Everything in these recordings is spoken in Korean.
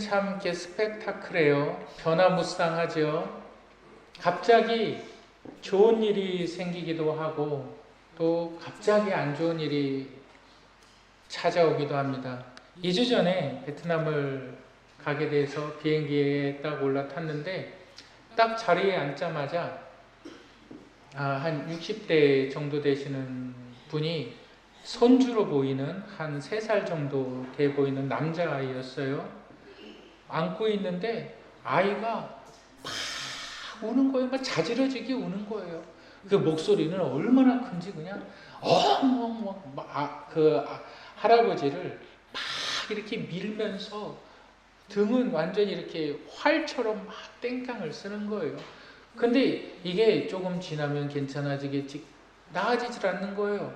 참 이렇게 스펙타클해요. 변화무쌍하죠. 갑자기 좋은 일이 생기기도 하고 또 갑자기 안 좋은 일이 찾아오기도 합니다. 2주 전에 베트남을 가게 돼서 비행기에 딱 올라탔는데 딱 자리에 앉자마자 한 60대 정도 되시는 분이 손주로 보이는 한 3살 정도 돼 보이는 남자아이였어요. 안고 있는데 아이가 막 우는 거예요. 막 자지러지게 우는 거예요. 그 목소리는 얼마나 큰지 그냥 할아버지를 막 이렇게 밀면서 등은 완전히 이렇게 활처럼 막 땡깡을 쓰는 거예요. 근데 이게 조금 지나면 괜찮아지겠지, 나아지질 않는 거예요.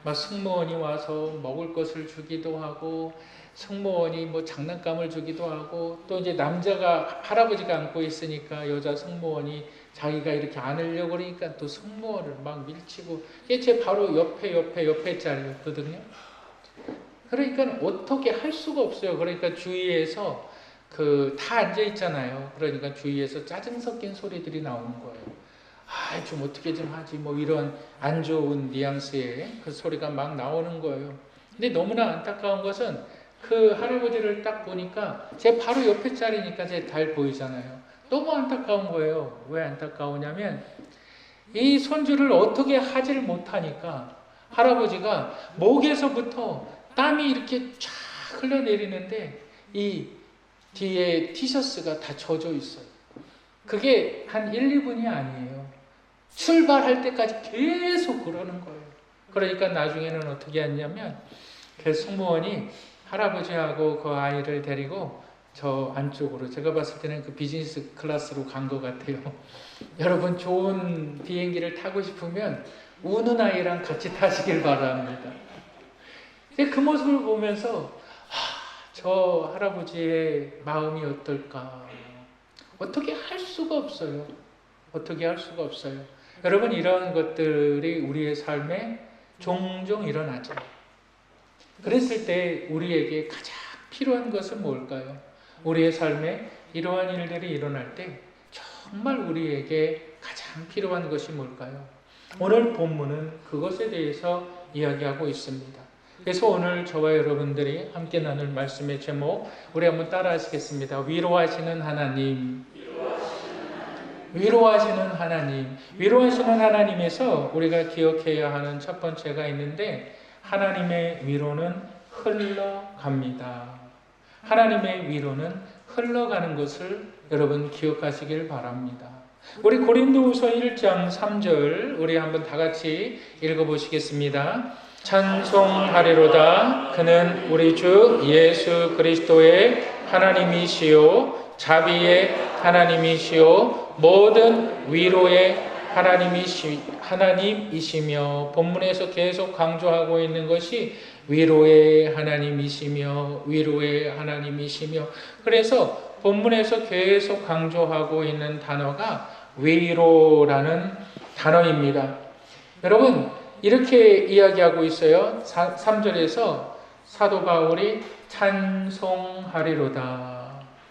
막 승무원이 와서 먹을 것을 주기도 하고 승무원이 뭐 장난감을 주기도 하고 또 이제 남자가 할아버지가 안고 있으니까 여자 승무원이 자기가 이렇게 안으려고 그러니까 또 승무원을 막 밀치고, 이게 제 바로 옆에 자리였거든요. 그러니까 어떻게 할 수가 없어요. 그러니까 주위에서 다 앉아 있잖아요. 그러니까 주위에서 짜증 섞인 소리들이 나오는 거예요. 좀 어떻게 좀 하지, 뭐 이런 안 좋은 뉘앙스의 그 소리가 막 나오는 거예요. 근데 너무나 안타까운 것은 그 할아버지를 딱 보니까 제 바로 옆에 자리니까 제 잘 보이잖아요. 너무 안타까운 거예요. 왜 안타까우냐면 이 손주를 어떻게 하지를 못하니까 할아버지가 목에서부터 땀이 이렇게 쫙 흘러내리는데 이 뒤에 티셔츠가 다 젖어 있어요. 그게 한 1, 2분이 아니에요. 출발할 때까지 계속 그러는 거예요. 그러니까 나중에는 어떻게 했냐면 그 승무원이 할아버지하고 그 아이를 데리고 저 안쪽으로, 제가 봤을 때는 그 비즈니스 클래스로 간 것 같아요. 여러분 좋은 비행기를 타고 싶으면 우는 아이랑 같이 타시길 바랍니다. 그 모습을 보면서 저 할아버지의 마음이 어떨까, 어떻게 할 수가 없어요. 어떻게 할 수가 없어요. 여러분 이런 것들이 우리의 삶에 종종 일어나죠. 그랬을 때 우리에게 가장 필요한 것은 뭘까요? 우리의 삶에 이러한 일들이 일어날 때 정말 우리에게 가장 필요한 것이 뭘까요? 오늘 본문은 그것에 대해서 이야기하고 있습니다. 그래서 오늘 저와 여러분들이 함께 나눌 말씀의 제목, 우리 한번 따라 하시겠습니다. 위로하시는 하나님. 위로하시는 하나님. 위로하시는 하나님에서 우리가 기억해야 하는 첫 번째가 있는데, 하나님의 위로는 흘러갑니다. 하나님의 위로는 흘러가는 것을 여러분 기억하시길 바랍니다. 우리 고린도후서 1장 3절 우리 한번 다 같이 읽어보시겠습니다. 찬송하리로다. 그는 우리 주 예수 그리스도의 하나님이시요 자비의 하나님이시요 모든 위로의 하나님이시며, 본문에서 계속 강조하고 있는 것이 위로의 하나님이시며 위로의 하나님이시며, 그래서 본문에서 계속 강조하고 있는 단어가 위로라는 단어입니다. 여러분 이렇게 이야기하고 있어요. 3절에서 사도 바울이 찬송하리로다.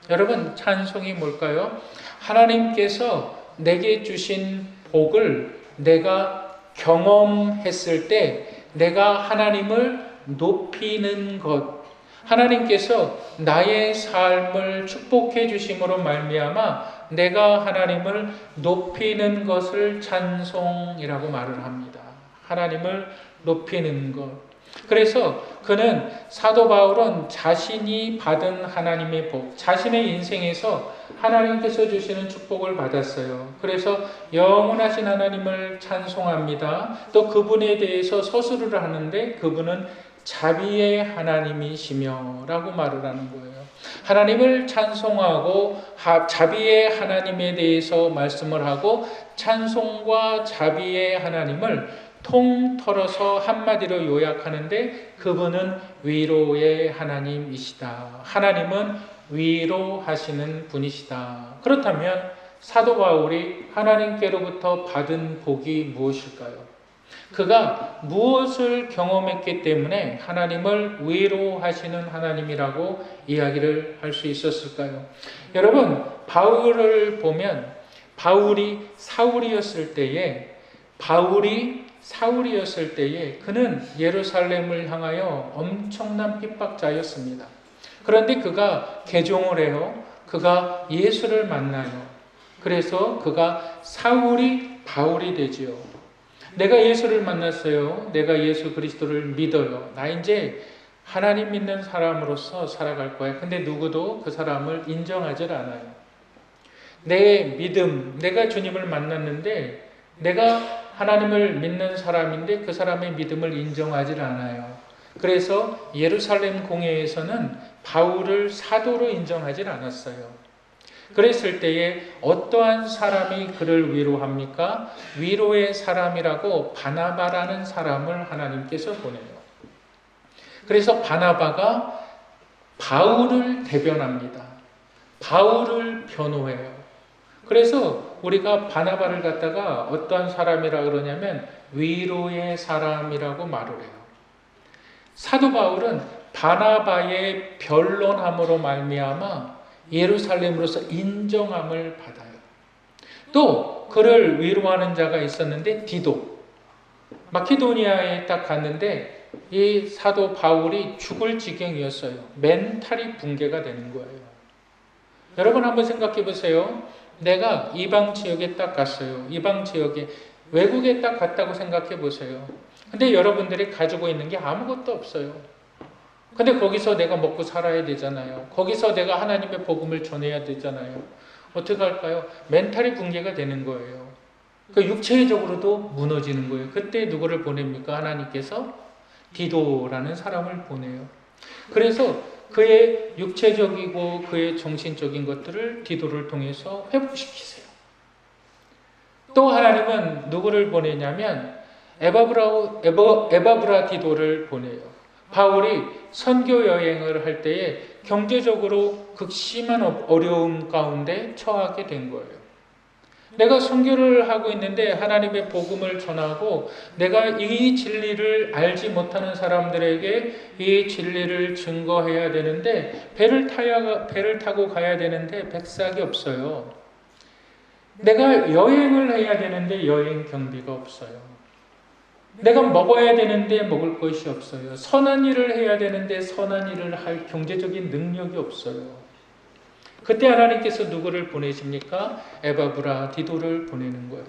여러분 찬송이 뭘까요? 하나님께서 내게 주신 복을 내가 경험했을 때 내가 하나님을 높이는 것, 하나님께서 나의 삶을 축복해 주심으로 말미암아 내가 하나님을 높이는 것을 찬송이라고 말을 합니다. 하나님을 높이는 것. 그래서 그는, 사도 바울은 자신이 받은 하나님의 복, 자신의 인생에서 하나님께서 주시는 축복을 받았어요. 그래서 영원하신 하나님을 찬송합니다. 또 그분에 대해서 서술을 하는데 그분은 자비의 하나님이시며 라고 말을 하는 거예요. 하나님을 찬송하고 자비의 하나님에 대해서 말씀을 하고, 찬송과 자비의 하나님을 통틀어서 한마디로 요약하는데 그분은 위로의 하나님이시다. 하나님은 위로하시는 분이시다. 그렇다면 사도 바울이 하나님께로부터 받은 복이 무엇일까요? 그가 무엇을 경험했기 때문에 하나님을 위로하시는 하나님이라고 이야기를 할 수 있었을까요? 여러분, 바울을 보면 바울이 사울이었을 때에 그는 예루살렘을 향하여 엄청난 핍박자였습니다. 그런데 그가 개종을 해요. 그가 예수를 만나요. 그래서 그가 사울이 바울이 되지요. 내가 예수를 만났어요. 내가 예수 그리스도를 믿어요. 나 이제 하나님 믿는 사람으로서 살아갈 거야. 근데 누구도 그 사람을 인정하지 않아요. 내 믿음, 내가 주님을 만났는데 내가 하나님을 믿는 사람인데 그 사람의 믿음을 인정하지 않아요. 그래서 예루살렘 공회에서는 바울을 사도로 인정하지 않았어요. 그랬을 때에 어떠한 사람이 그를 위로합니까? 위로의 사람이라고 바나바라는 사람을 하나님께서 보내요. 그래서 바나바가 바울을 대변합니다. 바울을 변호해요. 그래서 우리가 바나바를 갖다가 어떠한 사람이라 그러냐면 위로의 사람이라고 말을 해요. 사도 바울은 바나바의 변론함으로 말미암아 예루살렘으로서 인정함을 받아요. 또 그를 위로하는 자가 있었는데 디도. 마케도니아에 딱 갔는데 이 사도 바울이 죽을 지경이었어요. 멘탈이 붕괴가 되는 거예요. 여러분 한번 생각해 보세요. 내가 이방 지역에 딱 갔어요. 이방 지역에 외국에 딱 갔다고 생각해 보세요. 근데 여러분들이 가지고 있는 게 아무것도 없어요. 근데 거기서 내가 먹고 살아야 되잖아요. 거기서 내가 하나님의 복음을 전해야 되잖아요. 어떻게 할까요? 멘탈이 붕괴가 되는 거예요. 육체적으로도 무너지는 거예요. 그때 누구를 보냅니까? 하나님께서 디도라는 사람을 보내요. 그래서 그의 육체적이고 그의 정신적인 것들을 디도를 통해서 회복시키세요. 또 하나님은 누구를 보내냐면 에바브라 디도를 보내요. 바울이 선교 여행을 할 때에 경제적으로 극심한 어려움 가운데 처하게 된 거예요. 내가 선교를 하고 있는데 하나님의 복음을 전하고 내가 이 진리를 알지 못하는 사람들에게 이 진리를 증거해야 되는데 배를 타고 가야 되는데 백삭이 없어요. 내가 여행을 해야 되는데 여행 경비가 없어요. 내가 먹어야 되는데 먹을 것이 없어요. 선한 일을 해야 되는데 선한 일을 할 경제적인 능력이 없어요. 그때 하나님께서 누구를 보내십니까? 에바브라 디도를 보내는 거예요.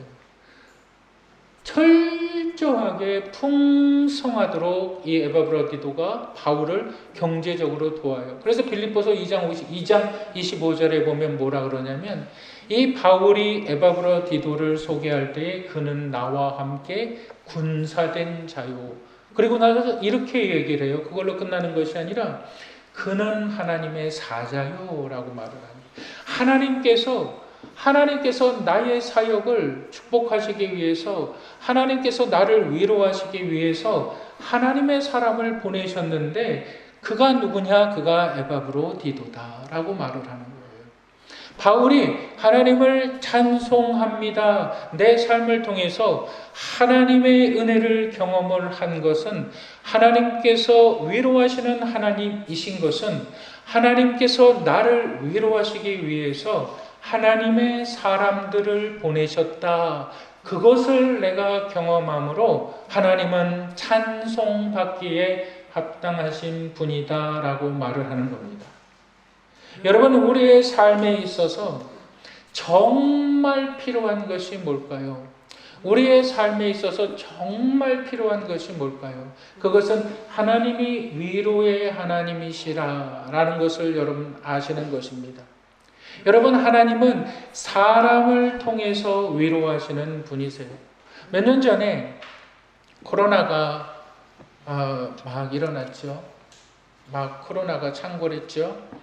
철저하게 풍성하도록 이 에바브라 디도가 바울을 경제적으로 도와요. 그래서 빌립보서 2장 25절에 보면 뭐라 그러냐면 이 바울이 에바브라 디도를 소개할 때에 그는 나와 함께 군사된 자요. 그리고 나서 이렇게 얘기를 해요. 그걸로 끝나는 것이 아니라 그는 하나님의 사자요 라고 말을 합니다. 하나님께서 나의 사역을 축복하시기 위해서 하나님께서 나를 위로하시기 위해서 하나님의 사람을 보내셨는데 그가 누구냐? 그가 에바브로 디도다 라고 말을 하는 거예요. 바울이 하나님을 찬송합니다. 내 삶을 통해서 하나님의 은혜를 경험을 한 것은 하나님께서 위로하시는 하나님이신 것은 하나님께서 나를 위로하시기 위해서 하나님의 사람들을 보내셨다. 그것을 내가 경험함으로 하나님은 찬송받기에 합당하신 분이다 라고 말을 하는 겁니다. 여러분, 우리의 삶에 있어서 정말 필요한 것이 뭘까요? 우리의 삶에 있어서 정말 필요한 것이 뭘까요? 그것은 하나님이 위로의 하나님이시라라는 것을 여러분 아시는 것입니다. 여러분, 하나님은 사람을 통해서 위로하시는 분이세요. 몇 년 전에 코로나가 막 일어났죠. 막 코로나가 창궐했죠.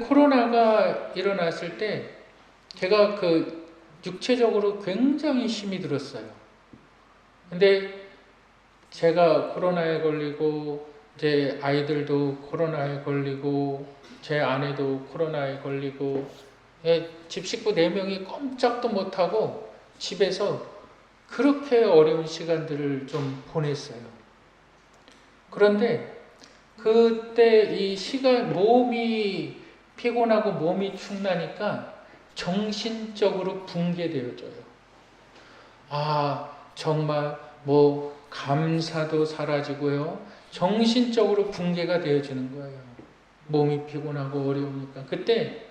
코로나가 일어났을 때 제가 육체적으로 굉장히 힘이 들었어요. 근데 제가 코로나에 걸리고 제 아이들도 코로나에 걸리고 제 아내도 코로나에 걸리고 집 식구 4명이 꼼짝도 못하고 집에서 그렇게 어려운 시간들을 좀 보냈어요. 그런데 그때 이 시간, 몸이 피곤하고 몸이 축나니까 정신적으로 붕괴되어져요. 아, 정말 뭐 감사도 사라지고요. 정신적으로 붕괴가 되어지는 거예요. 몸이 피곤하고 어려우니까. 그때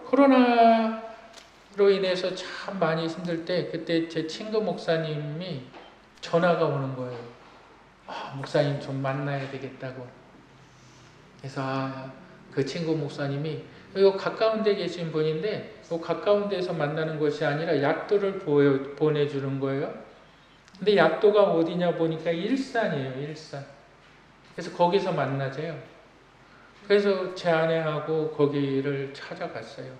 코로나로 인해서 참 많이 힘들 때 그때 제 친구 목사님이 전화가 오는 거예요. 아, 목사님 좀 만나야 되겠다고. 그래서 그 친구 목사님이 요 가까운 데 계신 분인데 요 가까운 데서 만나는 것이 아니라 약도를 보내주는 거예요. 근데 약도가 어디냐 보니까 일산이에요. 일산. 그래서 거기서 만나재요. 그래서 제 아내하고 거기를 찾아갔어요.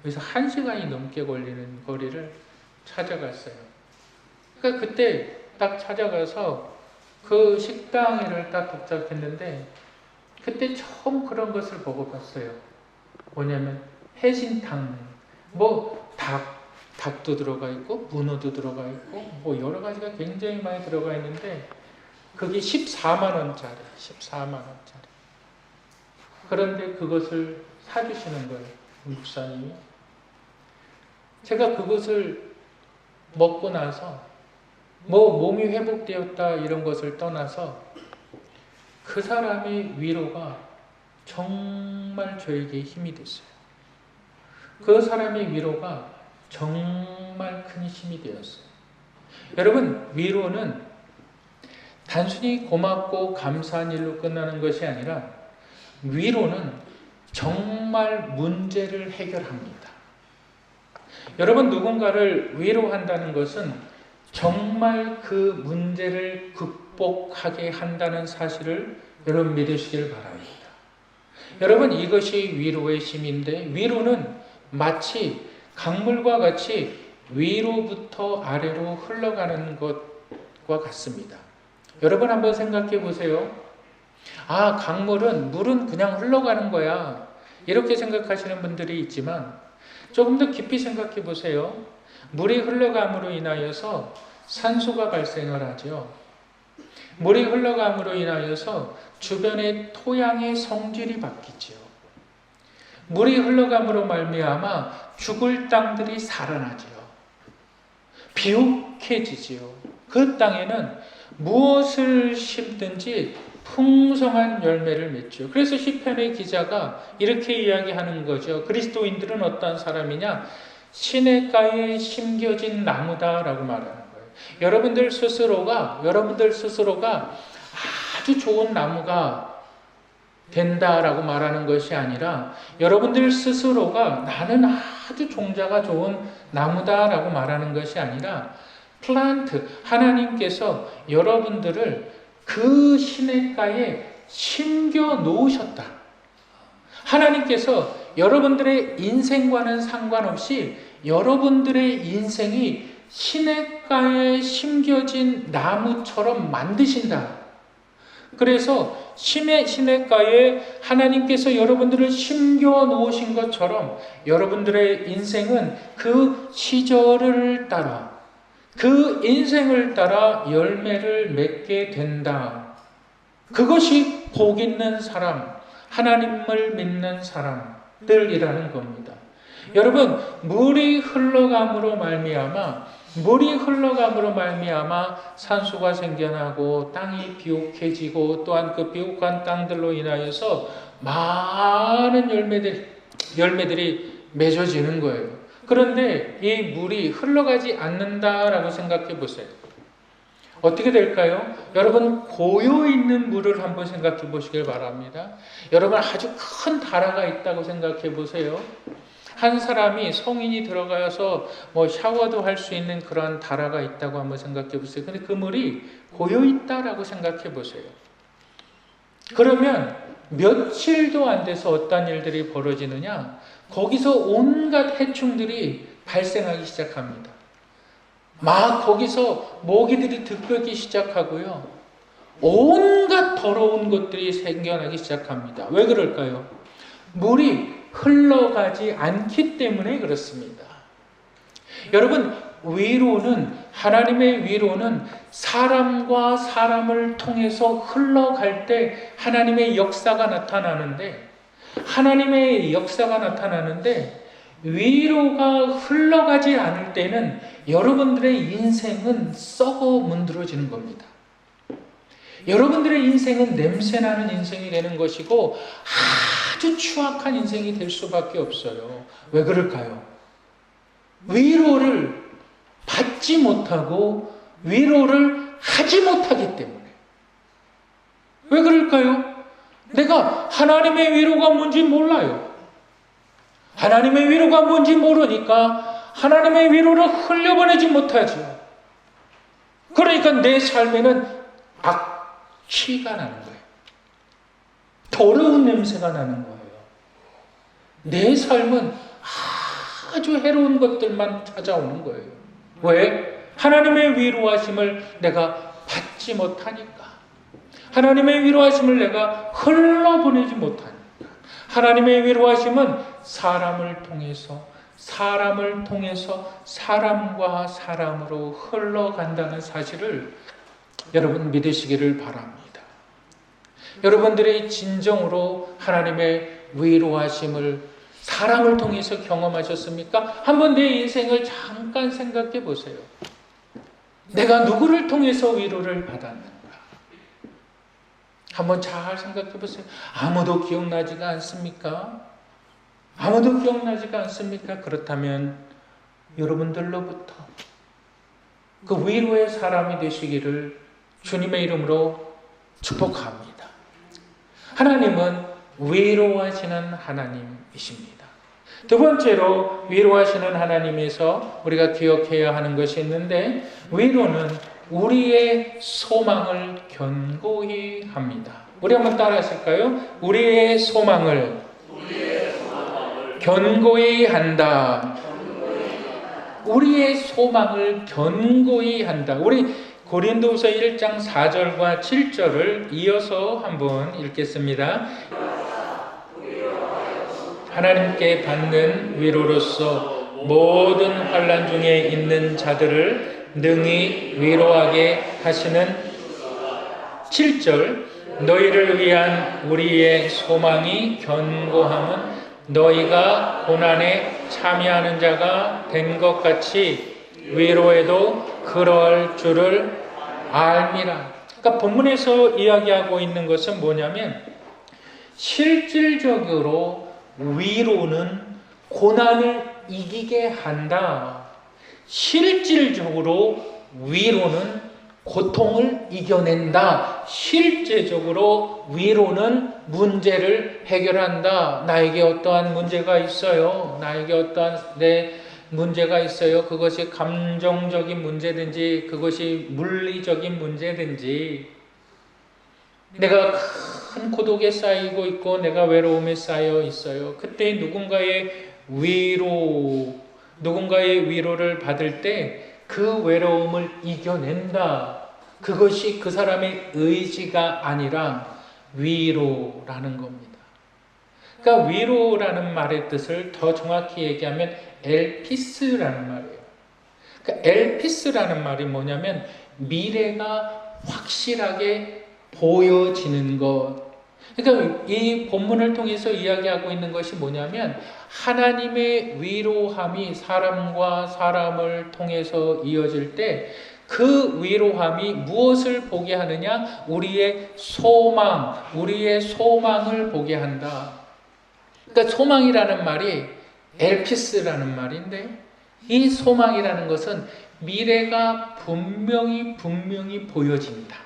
그래서 1시간이 넘게 걸리는 거리를 찾아갔어요. 그러니까 그때 딱 찾아가서 그 식당을 딱 도착했는데 그때 처음 그런 것을 먹어봤어요. 뭐냐면 해신탕, 뭐 닭도 들어가 있고 문어도 들어가 있고 뭐 여러 가지가 굉장히 많이 들어가 있는데 그게 14만 원짜리, 14만 원짜리. 그런데 그것을 사주시는 거예요, 목사님이. 제가 그것을 먹고 나서 뭐 몸이 회복되었다 이런 것을 떠나서 그 사람의 위로가 정말 저에게 힘이 됐어요. 그 사람의 위로가 정말 큰 힘이 되었어요. 여러분, 위로는 단순히 고맙고 감사한 일로 끝나는 것이 아니라 위로는 정말 문제를 해결합니다. 여러분, 누군가를 위로한다는 것은 정말 그 문제를 극복하게 한다는 사실을 여러분 믿으시길 바랍니다. 여러분, 이것이 위로의 힘인데 위로는 마치 강물과 같이 위로부터 아래로 흘러가는 것과 같습니다. 여러분 한번 생각해 보세요. 아, 물은 그냥 흘러가는 거야. 이렇게 생각하시는 분들이 있지만 조금 더 깊이 생각해 보세요. 물이 흘러감으로 인하여서 산소가 발생을 하죠. 물이 흘러감으로 인하여서 주변의 토양의 성질이 바뀌죠. 물이 흘러감으로 말미암아 죽을 땅들이 살아나죠. 비옥해지지요. 그 땅에는 무엇을 심든지 풍성한 열매를 맺죠. 그래서 시편의 기자가 이렇게 이야기하는 거죠. 그리스도인들은 어떤 사람이냐? 시냇가에 심겨진 나무다라고 말하는 거예요. 여러분들 스스로가 아주 좋은 나무가 된다라고 말하는 것이 아니라 여러분들 스스로가 나는 아주 종자가 좋은 나무다라고 말하는 것이 아니라 플란트, 하나님께서 여러분들을 그 시냇가에 심겨 놓으셨다. 하나님께서 여러분들의 인생과는 상관없이 여러분들의 인생이 시냇가에 심겨진 나무처럼 만드신다. 그래서 시냇가에 하나님께서 여러분들을 심겨 놓으신 것처럼 여러분들의 인생은 그 시절을 따라 그 인생을 따라 열매를 맺게 된다. 그것이 복 있는 사람, 하나님을 믿는 사람들이라는 겁니다. 여러분, 물이 흘러감으로 말미암아 산소가 생겨나고 땅이 비옥해지고 또한 그 비옥한 땅들로 인하여서 많은 열매들이 맺어지는 거예요. 그런데 이 물이 흘러가지 않는다라고 생각해 보세요. 어떻게 될까요? 여러분, 고여 있는 물을 한번 생각해 보시길 바랍니다. 여러분, 아주 큰 다라가 있다고 생각해 보세요. 한 사람이 성인이 들어가서 뭐 샤워도 할 수 있는 그런 다라가 있다고 한번 생각해 보세요. 근데 그 물이 고여 있다라고 생각해 보세요. 그러면 며칠도 안 돼서 어떤 일들이 벌어지느냐? 거기서 온갖 해충들이 발생하기 시작합니다. 막 거기서 모기들이 들끓기 시작하고요. 온갖 더러운 것들이 생겨나기 시작합니다. 왜 그럴까요? 물이 흘러가지 않기 때문에 그렇습니다. 여러분, 하나님의 위로는 사람과 사람을 통해서 흘러갈 때 하나님의 역사가 나타나는데, 위로가 흘러가지 않을 때는 여러분들의 인생은 썩어 문드러지는 겁니다. 여러분들의 인생은 냄새나는 인생이 되는 것이고 아주 추악한 인생이 될 수밖에 없어요. 왜 그럴까요? 위로를 받지 못하고 위로를 하지 못하기 때문에. 왜 그럴까요? 내가 하나님의 위로가 뭔지 몰라요. 하나님의 위로가 뭔지 모르니까 하나님의 위로를 흘려보내지 못하죠. 그러니까 내 삶에는 악취가 나는 거예요. 더러운 냄새가 나는 거예요. 내 삶은 아주 해로운 것들만 찾아오는 거예요. 왜? 하나님의 위로하심을 내가 받지 못하니까. 하나님의 위로하심을 내가 흘러보내지 못하니까. 하나님의 위로하심은 사람을 통해서 사람과 사람으로 흘러간다는 사실을 여러분 믿으시기를 바랍니다. 여러분들의 진정으로 하나님의 위로하심을 사람을 통해서 경험하셨습니까? 한번 내 인생을 잠깐 생각해 보세요. 내가 누구를 통해서 위로를 받았는가? 한번 잘 생각해 보세요. 아무도 기억나지가 않습니까? 아무도 기억나지가 않습니까? 그렇다면 여러분들로부터 그 위로의 사람이 되시기를 주님의 이름으로 축복합니다. 하나님은 위로하시는 하나님이십니다. 두 번째로 위로하시는 하나님에서 우리가 기억해야 하는 것이 있는데, 위로는 우리의 소망을 견고히 합니다. 우리 한번 따라 하실까요? 우리의 소망을 견고히 한다. 우리의 소망을 견고히 한다. 우리 고린도후서 1장 4절과 7절을 이어서 한번 읽겠습니다. 하나님께 받는 위로로서 모든 환난 중에 있는 자들을 능히 위로하게 하시는 7절, 너희를 위한 우리의 소망이 견고함은 너희가 고난에 참여하는 자가 된 것 같이 위로에도 그럴 줄을 알미라. 그러니까 본문에서 이야기하고 있는 것은 뭐냐면, 실질적으로 위로는 고난을 이기게 한다. 실질적으로 위로는 고통을 이겨낸다. 실제적으로 위로는 문제를 해결한다. 나에게 어떠한 문제가 있어요. 나에게 어떠한 내 문제가 있어요. 그것이 감정적인 문제든지 그것이 물리적인 문제든지, 내가 큰 고독에 쌓이고 있고 내가 외로움에 쌓여 있어요. 그때 누군가의 위로를 받을 때 그 외로움을 이겨낸다. 그것이 그 사람의 의지가 아니라 위로라는 겁니다. 그러니까 위로라는 말의 뜻을 더 정확히 얘기하면 엘피스라는 말이에요. 그러니까 엘피스라는 말이 뭐냐면 미래가 확실하게 보여지는 것. 그러니까 이 본문을 통해서 이야기하고 있는 것이 뭐냐면, 하나님의 위로함이 사람과 사람을 통해서 이어질 때 그 위로함이 무엇을 보게 하느냐? 우리의 소망을 보게 한다. 그러니까 소망이라는 말이 엘피스라는 말인데, 이 소망이라는 것은 미래가 분명히 보여진다.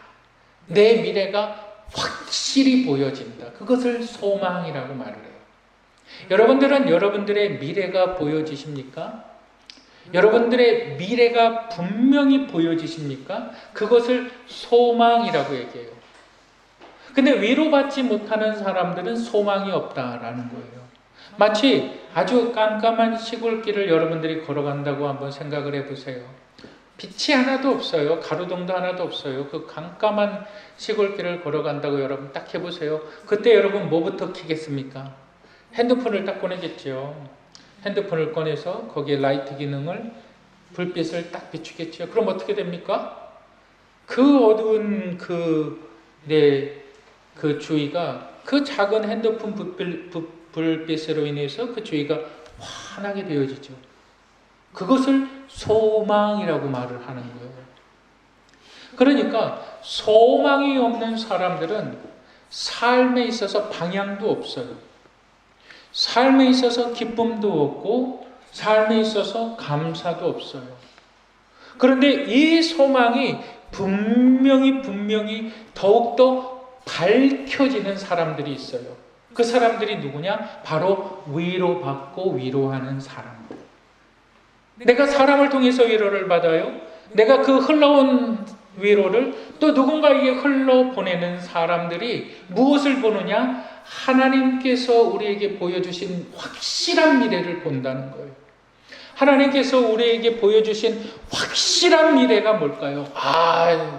내 미래가 확실히 보여진다. 그것을 소망이라고 말을 해요. 여러분들은 여러분들의 미래가 보여지십니까? 여러분들의 미래가 분명히 보여지십니까? 그것을 소망이라고 얘기해요. 근데 위로받지 못하는 사람들은 소망이 없다라는 거예요. 마치 아주 깜깜한 시골길을 여러분들이 걸어간다고 한번 생각을 해보세요. 빛이 하나도 없어요. 가로등도 하나도 없어요. 그 깜깜한 시골길을 걸어간다고 여러분 딱 해보세요. 그때 여러분 뭐부터 켜겠습니까? 핸드폰을 딱 꺼내겠죠. 핸드폰을 꺼내서 거기에 라이트 기능을 불빛을 딱 비추겠죠. 그럼 어떻게 됩니까? 그 어두운 그 주위가 그 작은 핸드폰 불빛으로 인해서 그 주위가 환하게 되어지죠. 그것을 소망이라고 말을 하는 거예요. 그러니까 소망이 없는 사람들은 삶에 있어서 방향도 없어요. 삶에 있어서 기쁨도 없고 삶에 있어서 감사도 없어요. 그런데 이 소망이 분명히 더욱더 밝혀지는 사람들이 있어요. 그 사람들이 누구냐? 바로 위로받고 위로하는 사람들. 내가 사람을 통해서 위로를 받아요. 내가 그 흘러온 위로를 또 누군가에게 흘러보내는 사람들이 무엇을 보느냐? 하나님께서 우리에게 보여주신 확실한 미래를 본다는 거예요. 하나님께서 우리에게 보여주신 확실한 미래가 뭘까요?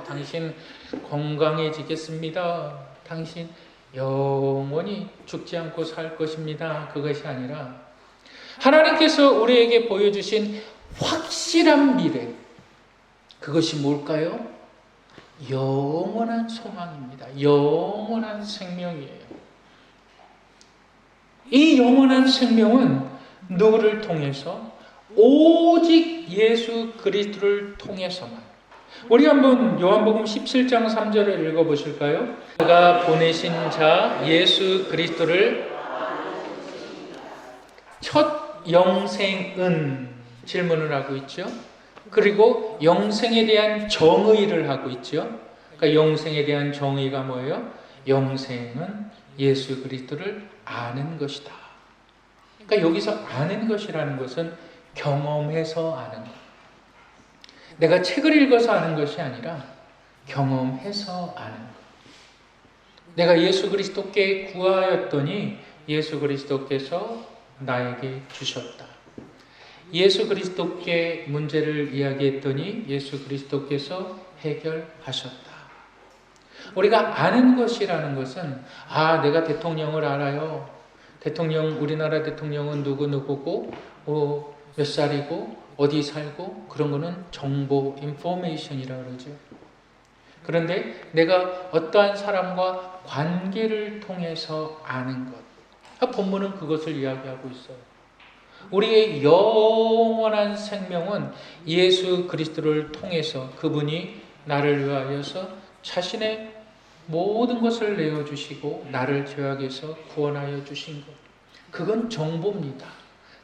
당신 건강해지겠습니다. 당신 영원히 죽지 않고 살 것입니다. 그것이 아니라 하나님께서 우리에게 보여주신 확실한 미래, 그것이 뭘까요? 영원한 소망입니다. 영원한 생명이에요. 이 영원한 생명은 누구를 통해서? 오직 예수 그리스도를 통해서만. 우리 한번 요한복음 17장 3절을 읽어보실까요? 그가 보내신 자 예수 그리스도를 첫 영생은 질문을 하고 있죠. 그리고 영생에 대한 정의를 하고 있죠. 그러니까 영생에 대한 정의가 뭐예요? 영생은 예수 그리스도를 아는 것이다. 그러니까 여기서 아는 것이라는 것은 경험해서 아는 것. 내가 책을 읽어서 아는 것이 아니라 경험해서 아는 것. 내가 예수 그리스도께 구하였더니 예수 그리스도께서 나에게 주셨다. 예수 그리스도께 문제를 이야기했더니 예수 그리스도께서 해결하셨다. 우리가 아는 것이라는 것은 내가 대통령을 알아요. 우리나라 대통령은 누구고 몇 살이고 어디 살고 그런 거는 정보, 인포메이션이라 그러죠. 그런데 내가 어떠한 사람과 관계를 통해서 아는 것. 본문은 그것을 이야기하고 있어요. 우리의 영원한 생명은 예수 그리스도를 통해서 그분이 나를 위하여서 자신의 모든 것을 내어주시고 나를 죄악에서 구원하여 주신 것. 그건 정보입니다.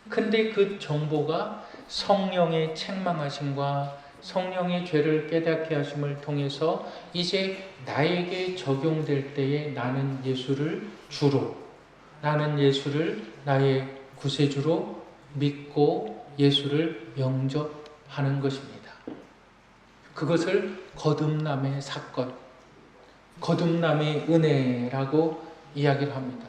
근데 그 정보가 성령의 책망하심과 성령의 죄를 깨닫게 하심을 통해서 이제 나에게 적용될 때에 나는 예수를 나의 구세주로 믿고 예수를 영접하는 것입니다. 그것을 거듭남의 사건, 거듭남의 은혜라고 이야기를 합니다.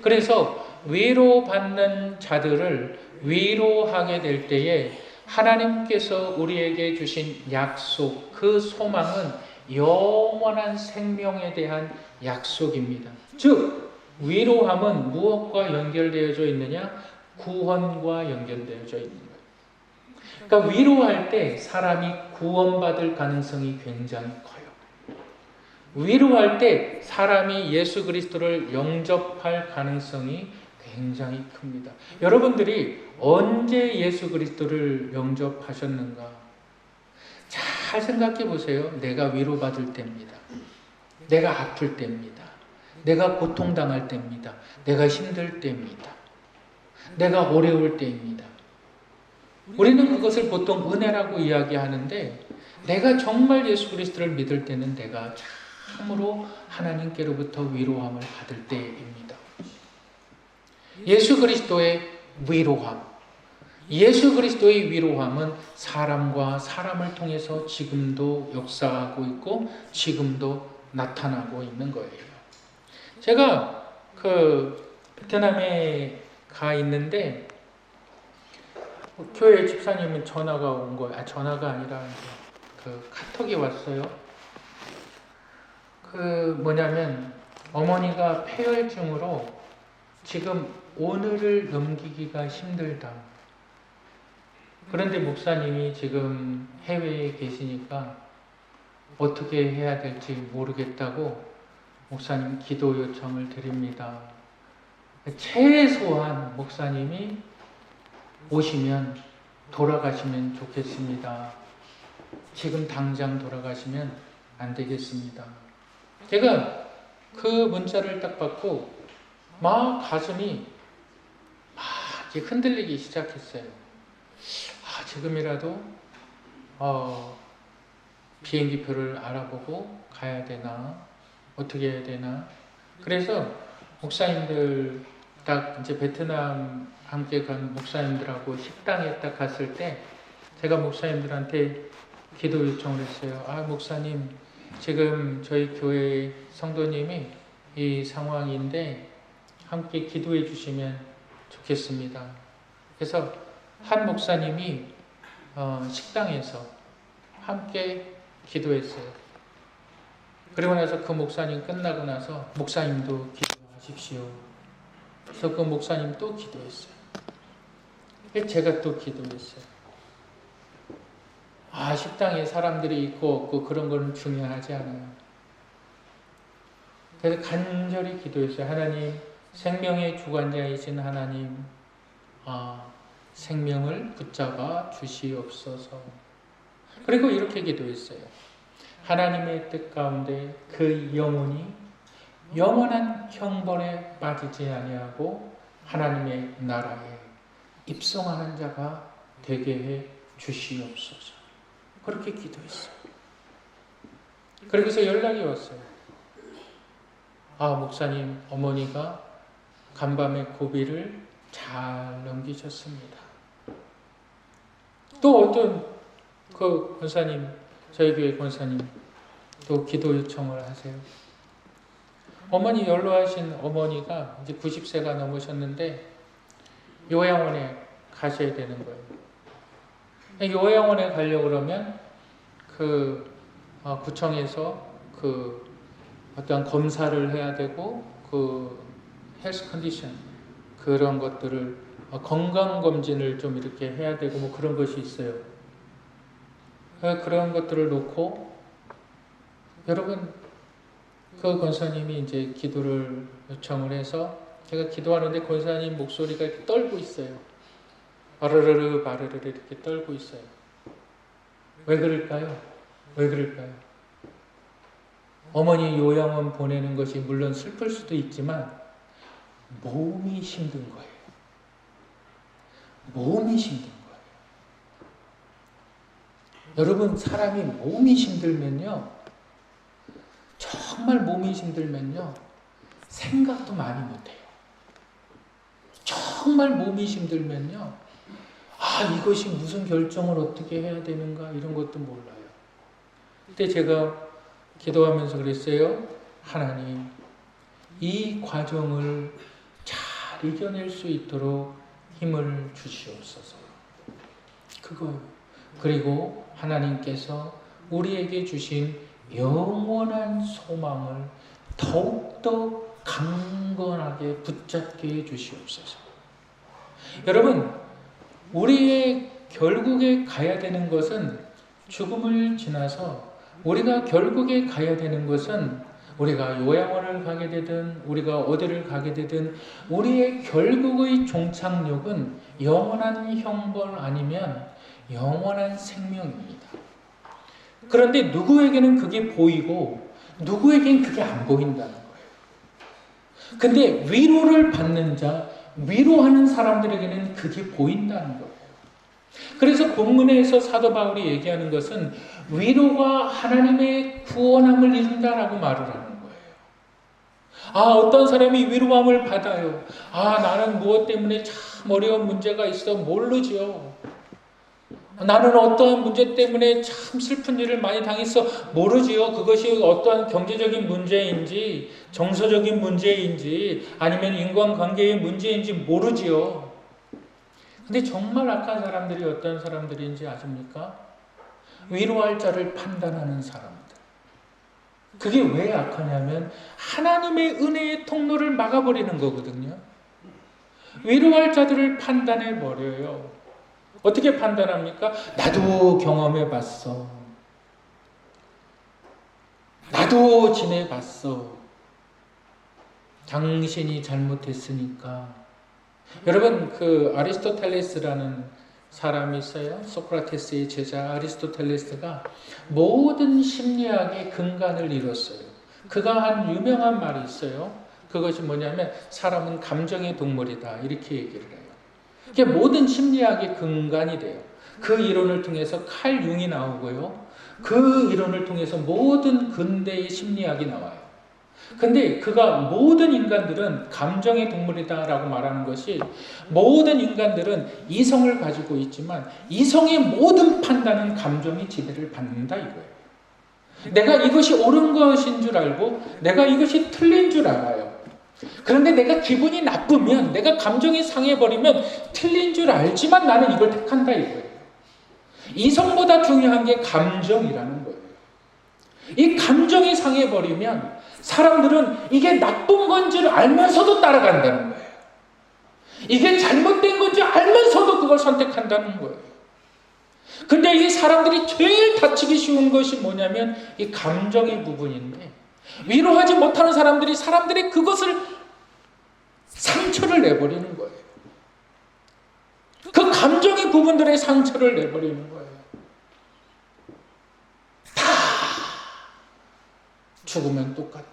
그래서 위로받는 자들을 위로하게 될 때에 하나님께서 우리에게 주신 약속, 그 소망은 영원한 생명에 대한 약속입니다. 즉, 위로함은 무엇과 연결되어져 있느냐? 구원과 연결되어져 있는 거예요. 그러니까 위로할 때 사람이 구원받을 가능성이 굉장히 커요. 위로할 때 사람이 예수 그리스도를 영접할 가능성이 굉장히 큽니다. 여러분들이 언제 예수 그리스도를 영접하셨는가? 잘 생각해 보세요. 내가 위로받을 때입니다. 내가 아플 때입니다. 내가 고통당할 때입니다. 내가 힘들 때입니다. 내가 어려울 때입니다. 우리는 그것을 보통 은혜라고 이야기하는데 내가 정말 예수 그리스도를 믿을 때는 내가 참으로 하나님께로부터 위로함을 받을 때입니다. 예수 그리스도의 위로함, 예수 그리스도의 위로함은 사람과 사람을 통해서 지금도 역사하고 있고 지금도 나타나고 있는 거예요. 제가 베트남에 가 있는데 교회 집사님이 전화가 온 거예요. 전화가 아니라 카톡이 왔어요. 뭐냐면 어머니가 폐혈증으로 지금 오늘을 넘기기가 힘들다. 그런데 목사님이 지금 해외에 계시니까 어떻게 해야 될지 모르겠다고 목사님 기도 요청을 드립니다. 최소한 목사님이 오시면 돌아가시면 좋겠습니다. 지금 당장 돌아가시면 안 되겠습니다. 제가 그 문자를 딱 받고 막 가슴이 막 이렇게 흔들리기 시작했어요. 지금이라도 비행기표를 알아보고 가야 되나, 어떻게 해야 되나. 그래서 목사님들 딱 이제 베트남 함께 간 목사님들하고 식당에 딱 갔을 때 제가 목사님들한테 기도 요청을 했어요. 목사님, 지금 저희 교회 성도님이 이 상황인데 함께 기도해 주시면 좋겠습니다. 그래서 한 목사님이 식당에서 함께 기도했어요. 그리고 나서 그 목사님 끝나고 나서 목사님도 기도하십시오. 그래서 그 목사님 또 기도했어요. 제가 또 기도했어요. 식당에 사람들이 있고 없고 그런 거는 중요하지 않아요. 그래서 간절히 기도했어요. 하나님, 생명의 주관자이신 하나님, 생명을 붙잡아 주시옵소서. 그리고 이렇게 기도했어요. 하나님의 뜻 가운데 그 영혼이 영원한 형벌에 빠지지 아니하고 하나님의 나라에 입성하는 자가 되게 해 주시옵소서. 그렇게 기도했어요. 그러고서 연락이 왔어요. 목사님, 어머니가 간밤의 고비를 잘 넘기셨습니다. 또 어떤 그 권사님, 저희 교회 권사님 또 기도 요청을 하세요. 어머니, 연로하신 어머니가 이제 90세가 넘으셨는데 요양원에 가셔야 되는 거예요. 요양원에 가려고 그러면 그 구청에서 그 어떤 검사를 해야 되고 그 헬스 컨디션 그런 것들을 건강검진을 좀 이렇게 해야 되고 뭐 그런 것이 있어요. 그런 것들을 놓고 여러분 그 권사님이 이제 기도를 요청을 해서 제가 기도하는데 권사님 목소리가 이렇게 떨고 있어요. 바르르르 바르르르 이렇게 떨고 있어요. 왜 그럴까요? 왜 그럴까요? 어머니 요양원 보내는 것이 물론 슬플 수도 있지만 몸이 힘든 거예요. 몸이 힘든 거예요. 여러분, 사람이 몸이 힘들면요, 정말 몸이 힘들면요, 생각도 많이 못해요. 정말 몸이 힘들면요, 이것이 무슨 결정을 어떻게 해야 되는가 이런 것도 몰라요. 그때 제가 기도하면서 그랬어요. 하나님, 이 과정을 잘 이겨낼 수 있도록 힘을 주시옵소서. 그거요. 그리고 하나님께서 우리에게 주신 영원한 소망을 더욱더 강건하게 붙잡게 해주시옵소서. 여러분, 우리의 결국에 가야 되는 것은 죽음을 지나서 우리가 결국에 가야 되는 것은 우리가 요양원을 가게 되든 우리가 어디를 가게 되든 우리의 결국의 종착역은 영원한 형벌 아니면 영원한 생명입니다. 그런데 누구에게는 그게 보이고 누구에게는 그게 안 보인다는 거예요. 근데 위로를 받는 자, 위로하는 사람들에게는 그게 보인다는 거예요. 그래서 본문에서 사도 바울이 얘기하는 것은 위로가 하나님의 구원함을 이룬다라고 말을 하는 거예요. 어떤 사람이 위로함을 받아요. 나는 무엇 때문에 참 어려운 문제가 있어 모르지요. 나는 어떠한 문제 때문에 참 슬픈 일을 많이 당했어 모르지요. 그것이 어떠한 경제적인 문제인지 정서적인 문제인지 아니면 인간관계의 문제인지 모르지요. 근데 정말 악한 사람들이 어떤 사람들인지 아십니까? 위로할 자를 판단하는 사람들. 그게 왜 악하냐면 하나님의 은혜의 통로를 막아버리는 거거든요. 위로할 자들을 판단해버려요. 어떻게 판단합니까? 나도 경험해 봤어. 나도 지내봤어. 당신이 잘못했으니까. 여러분, 그 아리스토텔레스라는 사람이 있어요. 소크라테스의 제자 아리스토텔레스가 모든 심리학의 근간을 이뤘어요. 그가 한 유명한 말이 있어요. 그것이 뭐냐면 사람은 감정의 동물이다, 이렇게 얘기를 해요. 이게 모든 심리학의 근간이 돼요. 그 이론을 통해서 칼 융이 나오고요. 그 이론을 통해서 모든 근대의 심리학이 나와요. 근데 그가 모든 인간들은 감정의 동물이다라고 말하는 것이, 모든 인간들은 이성을 가지고 있지만 이성의 모든 판단은 감정이 지배를 받는다 이거예요. 내가 이것이 옳은 것인 줄 알고 내가 이것이 틀린 줄 알아요. 그런데 내가 기분이 나쁘면, 내가 감정이 상해버리면 틀린 줄 알지만 나는 이걸 택한다 이거예요. 이성보다 중요한 게 감정이라는 거예요. 이 감정이 상해버리면 사람들은 이게 나쁜 건 줄 알면서도 따라간다는 거예요. 이게 잘못된 건 줄 알면서도 그걸 선택한다는 거예요. 근데 이 사람들이 제일 다치기 쉬운 것이 뭐냐면 이 감정의 부분인데, 위로하지 못하는 사람들이 그것을 상처를 내버리는 거예요. 그 감정의 부분들의 상처를 내버리는 거예요. 다 죽으면 똑같아.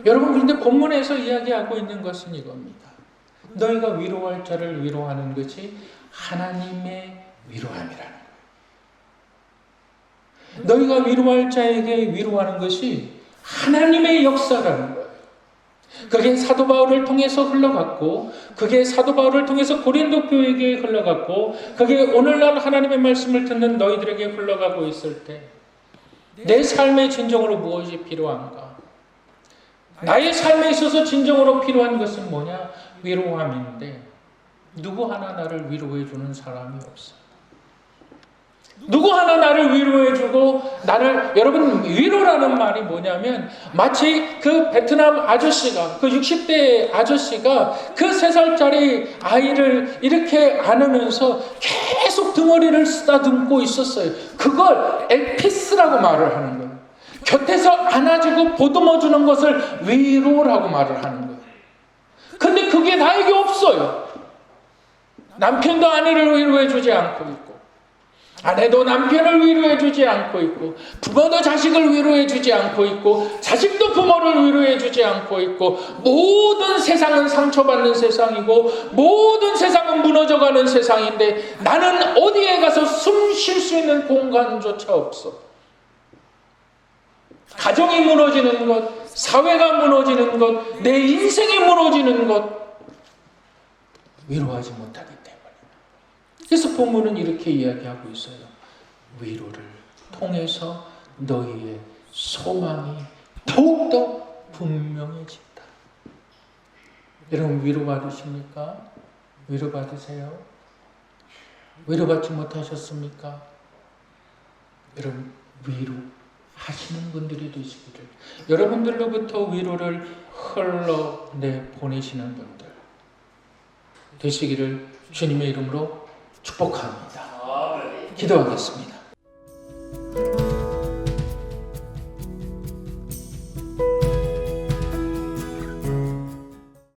여러분, 그런데 본문에서 이야기하고 있는 것은 이겁니다. 너희가 위로할 자를 위로하는 것이 하나님의 위로함이라는 거예요. 너희가 위로할 자에게 위로하는 것이 하나님의 역사라는 거예요. 그게 사도 바울을 통해서 흘러갔고, 그게 사도 바울을 통해서 고린도 교회에게 흘러갔고, 그게 오늘날 하나님의 말씀을 듣는 너희들에게 흘러가고 있을 때, 내 삶의 진정으로 무엇이 필요한가? 나의 삶에 있어서 진정으로 필요한 것은 뭐냐? 위로함인데, 누구 하나 나를 위로해 주는 사람이 없어. 누구 하나 나를 위로해주고 여러분, 위로라는 말이 뭐냐면 마치 그 베트남 아저씨가, 그 60대 아저씨가 그 3살짜리 아이를 이렇게 안으면서 계속 등어리를 쓰다듬고 있었어요. 그걸 엘피스라고 말을 하는 거예요. 곁에서 안아주고 보듬어주는 것을 위로라고 말을 하는 거예요. 근데 그게 나에게 없어요. 남편도 아내를 위로해주지 않고 있고, 아내도 남편을 위로해주지 않고 있고, 부모도 자식을 위로해주지 않고 있고, 자식도 부모를 위로해주지 않고 있고, 모든 세상은 상처받는 세상이고, 모든 세상은 무너져가는 세상인데, 나는 어디에 가서 숨 쉴 수 있는 공간조차 없어. 가정이 무너지는 것, 사회가 무너지는 것, 내 인생이 무너지는 것, 위로하지 못하기 때문에. 그래서 본문은 이렇게 이야기하고 있어요. 위로를 통해서 너희의 소망이 더욱더 분명해진다. 여러분, 위로받으십니까? 위로받으세요? 위로받지 못하셨습니까? 여러분, 위로하시는 분들이 되시기를, 여러분들로부터 위로를 흘러내보내시는 분들 되시기를 주님의 이름으로 축복합니다. 기도하겠습니다.